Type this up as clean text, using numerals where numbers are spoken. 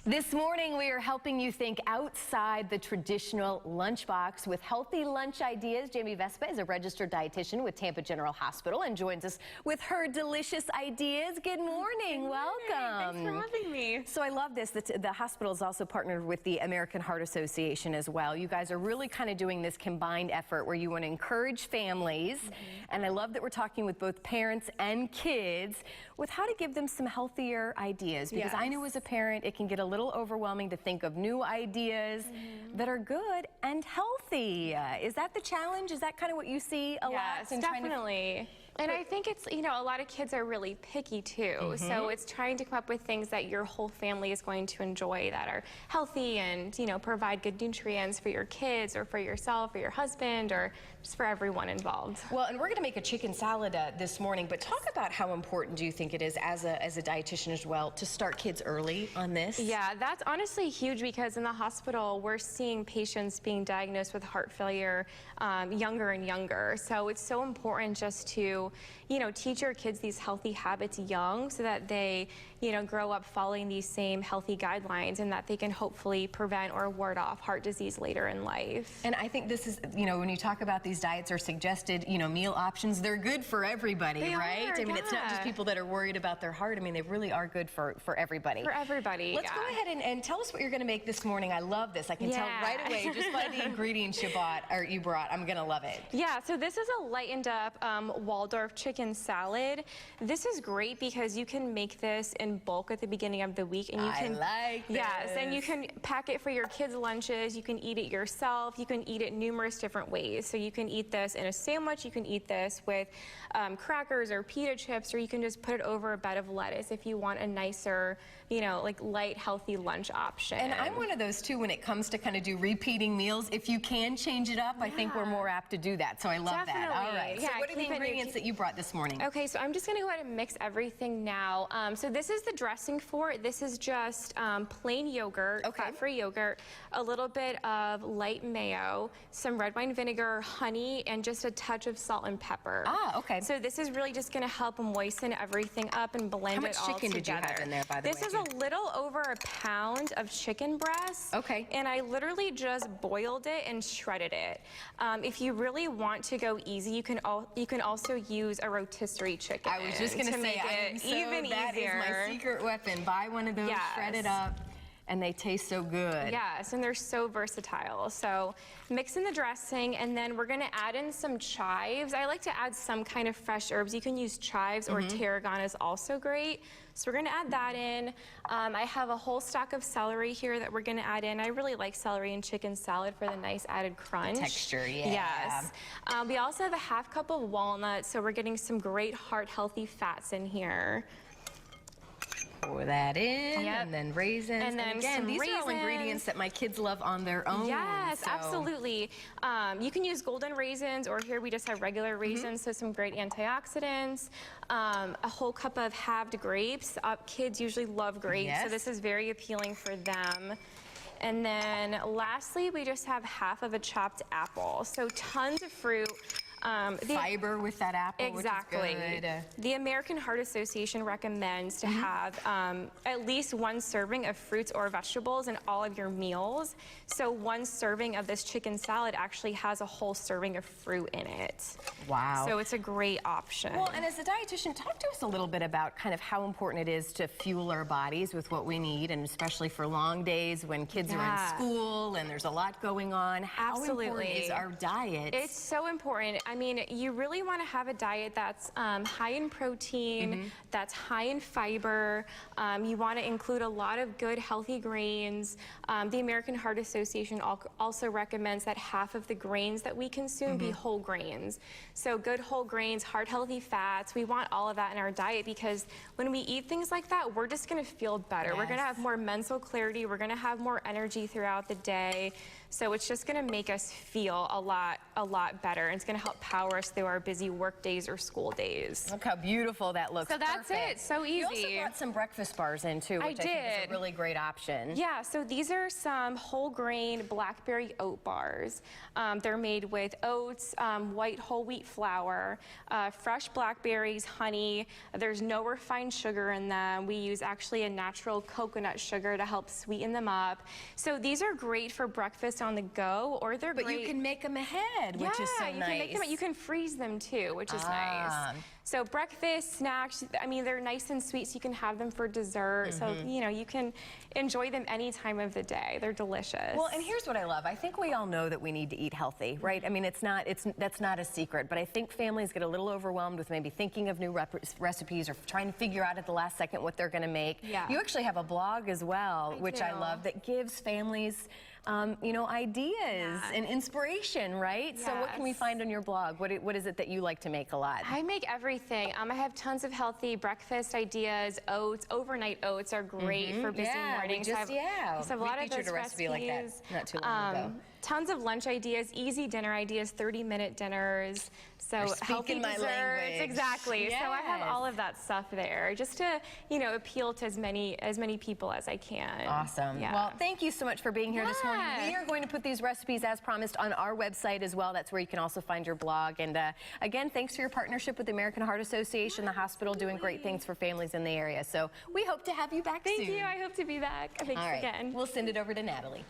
This morning, we are helping you think outside the traditional lunchbox with healthy lunch ideas. Jamie Vespa is a registered dietitian with Tampa General Hospital and joins us with her delicious ideas. Good morning. Welcome. Thanks for having me. So I love this. The hospital is also partnered with the American Heart Association as well. You guys are really kind of doing this combined effort where you want to encourage families. And I love that we're talking with both parents and kids with how to give them some healthier ideas. Because I know as a parent, it can get a little overwhelming to think of new ideas that are good and healthy. Is that the challenge? Is that kind of what you see a lot? Yes, definitely. And I think it's, you know, a lot of kids are really picky too. So it's trying to come up with things that your whole family is going to enjoy that are healthy and, you know, provide good nutrients for your kids or for yourself or your husband or just for everyone involved. Well, and we're going to make a chicken salad this morning, but talk about how important do you think it is as a dietitian as well to start kids early on this? Yeah, that's honestly huge because in the hospital we're seeing patients being diagnosed with heart failure younger and younger. So it's so important just to, you know, teach your kids these healthy habits young so that they, you know, grow up following these same healthy guidelines and that they can hopefully prevent or ward off heart disease later in life. And I think this is, you know, when you talk about these diets or suggested, you know, meal options, they're good for everybody, right? I mean, it's not just people that are worried about their heart. I mean, they really are good for everybody. For everybody, Let's go ahead and tell us what you're going to make this morning. I love this. I can tell right away just by the ingredients you brought. I'm going to love it. Yeah, so this is a lightened up Waldorf chicken salad. This is great because you can make this in bulk at the beginning of the week, and you can yes, and you can pack it for your kids' lunches. You can eat it yourself. You can eat it numerous different ways. So you can eat this in a sandwich. You can eat this with crackers or pita chips, or you can just put it over a bed of lettuce if you want a nicer, you know, like light, healthy lunch option. And I'm one of those too when it comes to kind of do repeating meals. If you can change it up, I think we're more apt to do that. So I love that. All right. So what are the ingredients that you brought this morning? Okay, so I'm just going to go ahead and mix everything now. So this is the dressing for it. This is just plain yogurt, fat-free yogurt, a little bit of light mayo, some red wine vinegar, honey, and just a touch of salt and pepper. Okay. So this is really just going to help moisten everything up and blend it all together. How much chicken did you have in there, by the way? This is a little over a pound of chicken breast. Okay. And I literally just boiled it and shredded it. If you really want to go easy, you can also use a rotisserie chicken. I was just going to say, that is my secret weapon. Buy one of those, shred it up, and they taste so good. Yes, and they're so versatile. So mix in the dressing, and then we're gonna add in some chives. I like to add some kind of fresh herbs. You can use chives or tarragon is also great. So we're gonna add that in. I have a whole stalk of celery here that we're gonna add in. I really like celery in chicken salad for the nice added crunch. The texture, Yes. We also have a half cup of walnuts, so we're getting some great heart-healthy fats in here. Pour that in, and then raisins. And then again, these are all ingredients that my kids love on their own. Yes, absolutely. You can use golden raisins, or here we just have regular raisins, so some great antioxidants. A whole cup of halved grapes. Kids usually love grapes, so this is very appealing for them. And then lastly, we just have half of a chopped apple. So tons of fruit. Fiber with that apple, exactly. Which is good. The American Heart Association recommends to have at least one serving of fruits or vegetables in all of your meals. So one serving of this chicken salad actually has a whole serving of fruit in it. Wow. So it's a great option. Well, and as a dietitian, talk to us a little bit about kind of how important it is to fuel our bodies with what we need, and especially for long days when kids are in school and there's a lot going on. How important is our diet? It's so important. I mean, you really want to have a diet that's high in protein, that's high in fiber. You want to include a lot of good, healthy grains. The American Heart Association also recommends that half of the grains that we consume be whole grains. So good whole grains, heart-healthy fats. We want all of that in our diet because when we eat things like that, we're just going to feel better. We're going to have more mental clarity. We're going to have more energy throughout the day. So it's just going to make us feel a lot better. And it's going to help help power us through our busy work days or school days. Look how beautiful that looks. So that's Perfect. it. So easy. You also brought some breakfast bars in too, which I think is a really great option. Yeah, so these are some whole grain blackberry oat bars. They're made with oats, white whole wheat flour, fresh blackberries, honey. There's no refined sugar in them. We use actually a natural coconut sugar to help sweeten them up. So these are great for breakfast on the go, or they're great. But you can make them ahead, which is so nice. Yeah, you can make them. You can freeze them too, which is nice. So breakfast, snacks, I mean, they're nice and sweet, so you can have them for dessert. So, you know, you can enjoy them any time of the day. They're delicious. Well, and here's what I love. I think we all know that we need to eat healthy, right? I mean, that's not a secret, but I think families get a little overwhelmed with maybe thinking of new recipes or trying to figure out at the last second what they're going to make. Yeah. You actually have a blog as well, which I love, that gives families you know, ideas and inspiration, right? Yes. So what can we find on your blog? What is it that you like to make a lot? I make everything. I have tons of healthy breakfast ideas. Oats, overnight oats are great for busy mornings. We just, a lot of those a recipe like that not too long ago. Tons of lunch ideas, easy dinner ideas, 30-minute dinners. So healthy my desserts, language. exactly. Yes. So I have all of that stuff there, just to, you know, appeal to as many people as I can. Awesome. Yeah. Well, thank you so much for being here this morning. We are going to put these recipes, as promised, on our website as well. That's where you can also find your blog. And again, thanks for your partnership with the American Heart Association, the hospital, doing great things for families in the area. So we hope to have you back soon. Thank you. I hope to be back. Thanks again. We'll send it over to Natalie.